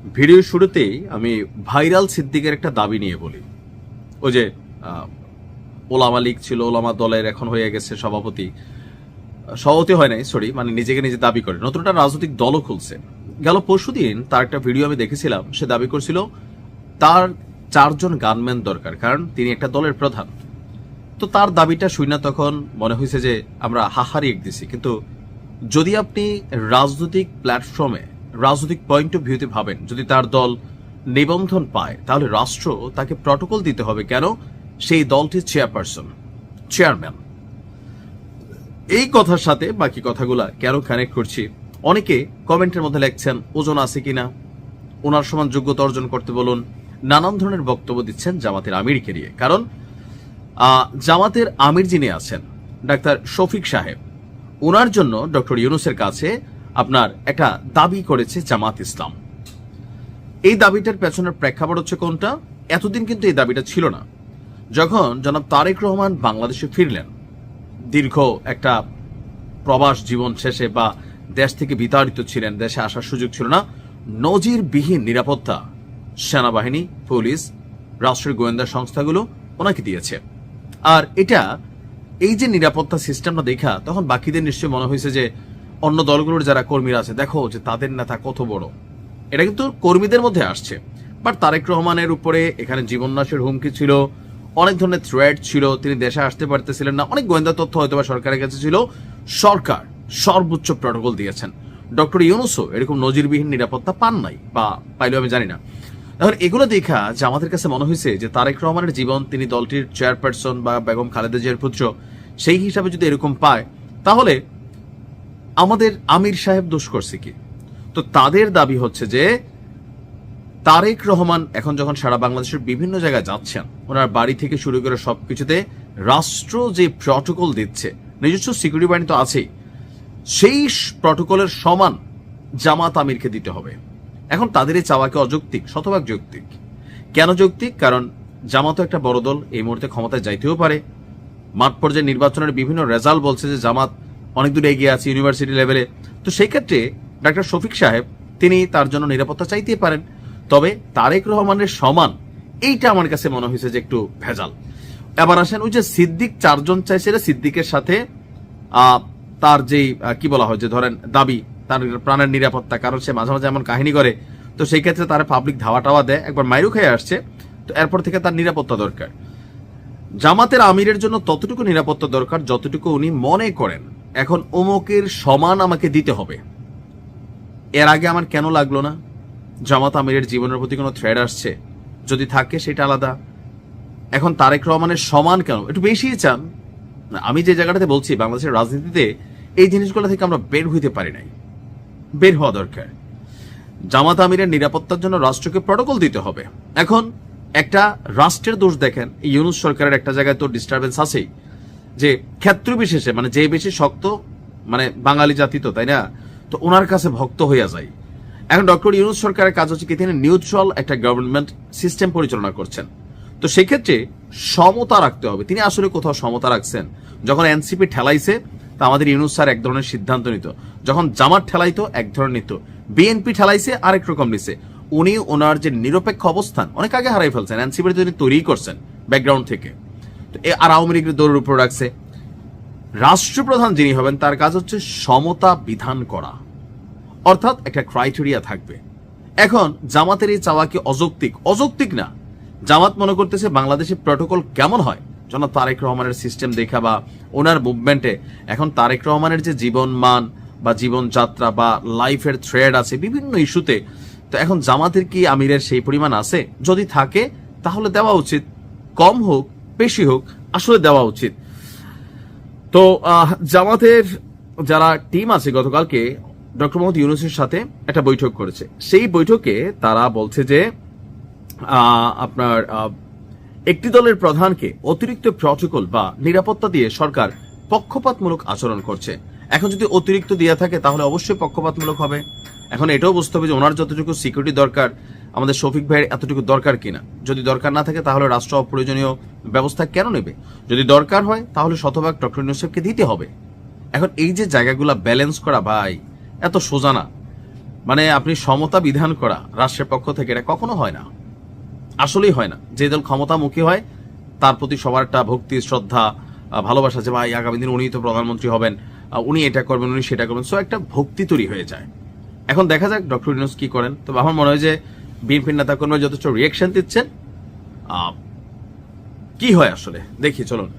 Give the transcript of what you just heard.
Video শুরুতেই আমি viral সিদ্দিকের একটা দাবি নিয়ে বলি। ওই যে ওলামা লীগ ছিল, ওলামা দলের এখন হয়ে গেছে সভাপতি হয় নাই, সরি, মানে নিজেকে নিজে দাবি করে নতুন একটা রাজনৈতিক দলও খুলছে। গেল পরশুদিন তার একটা ভিডিও আমি দেখেছিলাম, সে দাবি করছিল তার 4জন গানম্যান দরকার, কারণ তিনি একটা দলের প্রধান। তো তার দাবিটা শুই না, তখন মনে হয়েছে যে আমরা হাহারি এক দিছি। কিন্তু যদি আপনি রাজনৈতিক প্ল্যাটফর্মে রাজনৈতিক পয়েন্ট অফ ভিউতে ভাবেন, যদি তার দল নিবন্ধন পায় তাহলে রাষ্ট্র তাকে প্রটোকল দিতে হবে কেন সেই দলটির চেয়ারম্যান। এই কথার সাথে বাকি কথাগুলা কেন কানেক্ট করছি, অনেকে কমেন্টের মধ্যে লেখছেন ওজন আছে কিনা, ওনার সমান যোগ্যতা অর্জন করতে বলুন, নানান ধরনের বক্তব্য দিচ্ছেন জামাতের আমিরকে নিয়ে। কারণ জামাতের আমির যিনি আছেন ডাক্তার শফিক সাহেব, ওনার জন্য ডক্টর ইউনূসের কাছে আপনার একটা দাবি করেছে জামাত ইসলাম। এই দাবিটার পেছনের প্রেক্ষাপট হচ্ছে কোনটা, এতদিন কিন্তু এই দাবিটা ছিল না। যখন জনাব তারেক রহমান বাংলাদেশে ফিরলেন, দীর্ঘ একটা প্রবাস জীবন শেষে বা দেশ থেকে বিতাড়িত ছিলেন, দেশে আসার সুযোগ ছিল না, নজিরবিহীন নিরাপত্তা সেনাবাহিনী, পুলিশ, রাষ্ট্রের গোয়েন্দা সংস্থাগুলো ওনাকে দিয়েছে। আর এটা এই যে নিরাপত্তা সিস্টেমটা দেখা তখন বাকিদের নিশ্চয়ই মনে হয়েছে যে অন্য দলগুলোর যারা কর্মীরা আছে, দেখো যে তাদের নেতা কত বড়। এটা কিন্তু কর্মীদের মধ্যে আসছে। বাট তারেক রহমানের উপরে এখানে জীবননাশের হুমকি ছিল, অনেক ধরনের থ্রেট ছিল, তিনি দেশে আসতে পারতেছিলেন না, অনেক গোয়েন্দা তথ্য হয়তো বা সরকারের কাছে ছিল। সরকার সর্বোচ্চ প্রটোকল দিয়েছেন। ডক্টর ইউনূসও এরকম নজিরবিহীন নিরাপত্তা পান নাই, বা পাইলেও আমি জানি না। এখন এগুলো দেখা যে আমাদের কাছে মনে হয়েছে যে তারেক রহমানের জীবন, তিনি দলটির চেয়ারপারসন বা বেগম খালেদা জিয়ার পুত্র, সেই হিসাবে যদি এরকম পায় তাহলে আমাদের আমির সাহেব দোষ করছে কি? তো তাদের দাবি হচ্ছে যে তারেক রহমান এখন যখন সারা বাংলাদেশের বিভিন্ন জায়গায় যাচ্ছেন, ওনার বাড়ি থেকে শুরু করে সবকিছুতে রাষ্ট্র যে প্রটোকল দিচ্ছে, নিজস্ব সিকিউরিটি বাহিনী তো আছেই, সেই প্রটোকলের সমান জামাত আমিরকে দিতে হবে। এখন তাদের এই চাওয়াকে অযৌক্তিক, শতভাগ যৌক্তিক। কেন যৌক্তিক? কারণ জামাতও একটা বড় দল, এই মুহূর্তে ক্ষমতায় যাইতেও পারে। মাঠ পর্যায়ে নির্বাচনের বিভিন্ন রেজাল্ট বলছে যে জামাত অনেক দূর এগিয়ে আছে ইউনিভার্সিটি লেভেলে। তো সেই ক্ষেত্রে ডাক্তার শফিক সাহেব তিনি তার জন্য নিরাপত্তা চাইতেই পারেন। তবে তারেক রহমানের সমান, এইটা আমার কাছে মনে হয়েছে যে একটু ভেজাল। এবার আসেন, ওই যে সিদ্দিক 4জন চাইছিল, সিদ্দিকের সাথে তার যেই কি বলা হয় যে ধরেন দাবি তার প্রাণের নিরাপত্তা, কারণ সে মাঝে মাঝে এমন কাহিনী করে, তো সেই ক্ষেত্রে তার পাবলিক ধাওয়া টাওয়া দেয়, একবার মাইরু খেয়ে আসছে, তো এরপর থেকে তার নিরাপত্তা দরকার। জামাতের আমিরের জন্য ততটুকু নিরাপত্তা দরকার যতটুকু উনি মনে করেন এখন অমুকের সমান আমাকে দিতে হবে। এর আগে আমার কেন লাগলো না? জামাত আমিরের জীবনের প্রতি কোনো থ্রেড আসছে? যদি থাকে সেটা আলাদা। এখন তারেক রহমানের সমান কেন? একটু বেশি চান। আমি যে জায়গাটাতে বলছি, বাংলাদেশের রাজনীতিতে এই জিনিসগুলো থেকে আমরা বের হইতে পারি নাই, বের হওয়া দরকার। জামাত আমিরের নিরাপত্তার জন্য রাষ্ট্রকে প্রটোকল দিতে হবে। এখন একটা রাষ্ট্রের দোষ দেখেন, ইউনূস সরকারের একটা জায়গায় তো ডিস্টারবেন্স আছেই, যে ক্ষেত্র বিশেষে মানে যে বেশি শক্ত, মানে বাঙালি জাতি তো, তাই না, তো ওনার কাছে ভক্ত হইয়া যায়। এখন ডক্টর ইউনূস সরকারের কাজ হচ্ছে কি, তিনি নিউট্রাল একটা গভর্নমেন্ট সিস্টেম পরিচালনা করছেন। তো সেই ক্ষেত্রে সমতা রাখতে হবে। তিনি আসলে কোথাও সমতা রাখছেন? যখন এনসিপি ঠেলাইছে তা আমাদের ইউনূস স্যার এক ধরনের সিদ্ধান্ত নিত, যখন জামাত ঠেলাইতো এক ধরনের নিত, বিএনপি ঠেলাইছে আরেক রকম নিছে। উনি ওনার যে নিরপেক্ষ অবস্থান অনেক আগে হারাই ফেলছেন, এনসিপির তিনি তৈরি করছেন ব্যাকগ্রাউন্ড থেকে, তো আর আওয়ামী লীগের দৌড়ের উপর রাখছে। রাষ্ট্রপ্রধান যিনি হবেন তার কাজ হচ্ছে সমতা বিধান করা, অর্থাৎ একটা ক্রাইটেরিয়া থাকবে। এখন জামাতের এই চাওয়া কি অযৌক্তিক? অযৌক্তিক না। জামাত মনে করতেছে বাংলাদেশের প্রটোকল কেমন হয় জনাব তারেক রহমানের সিস্টেম দেখা বা ওনার মুভমেন্টে, এখন তারেক রহমানের যে জীবনমান বা জীবনযাত্রা বা লাইফের থ্রেড আছে বিভিন্ন ইস্যুতে, তো এখন জামাতের কি আমিরের সেই পরিমাণ আছে? যদি থাকে তাহলে দেওয়া উচিত, কম হোক বেশি হোক, আসলে দেওয়া উচিত। তো জামাতের যারা টিম আছে গতকালকে ডক্টর মোহাম্মদ ইউনূসের সাথে একটা বৈঠক করেছে। সেই বৈঠকে তারা বলছে যে আপনার একটি দলের প্রধানকে অতিরিক্ত প্রটোকল বা নিরাপত্তা দিয়ে সরকার পক্ষপাতমূলক আচরণ করছে। এখন যদি অতিরিক্ত দিয়ে থাকে তাহলে অবশ্যই পক্ষপাতমূলক হবে। এখন এটাও বুঝতে হবে যে ওনার যতটুকু সিকিউরিটি দরকার আমাদের শফিক ভাইয়ের এতটুকু দরকার কিনা। যদি দরকার না থাকে তাহলে রাষ্ট্র অপ্রয়োজনীয় ব্যবস্থা কেন নেবে? যদি দরকার হয় তাহলে শতভাগ ডক্টর ইউনূসকে দিতে হবে। এখন এই যে জায়গাগুলা ব্যালেন্স করা ভাই এত সোজা না। মানে আপনি সমতা বিধান করা রাষ্ট্রের পক্ষ থেকে এটা কখনো হয় না, আসলেই হয় না। যে দল ক্ষমতামুখী হয় তার প্রতি সবার একটা ভক্তি, শ্রদ্ধা, ভালোবাসা, যে ভাই আগামী দিন উনি তো প্রধানমন্ত্রী হবেন, উনি এটা করবেন, উনি সেটা করবেন, সো একটা ভক্তি তৈরি হয়ে যায়। এখন দেখা যাক ডক্টর ইউনূস কি করেন। তবে আমার মনে হয় যে বিএনপির নেতা কর্মীরা যথেষ্ট রিয়েকশন দিচ্ছেন, কি হয় আসলে দেখি, চলুন।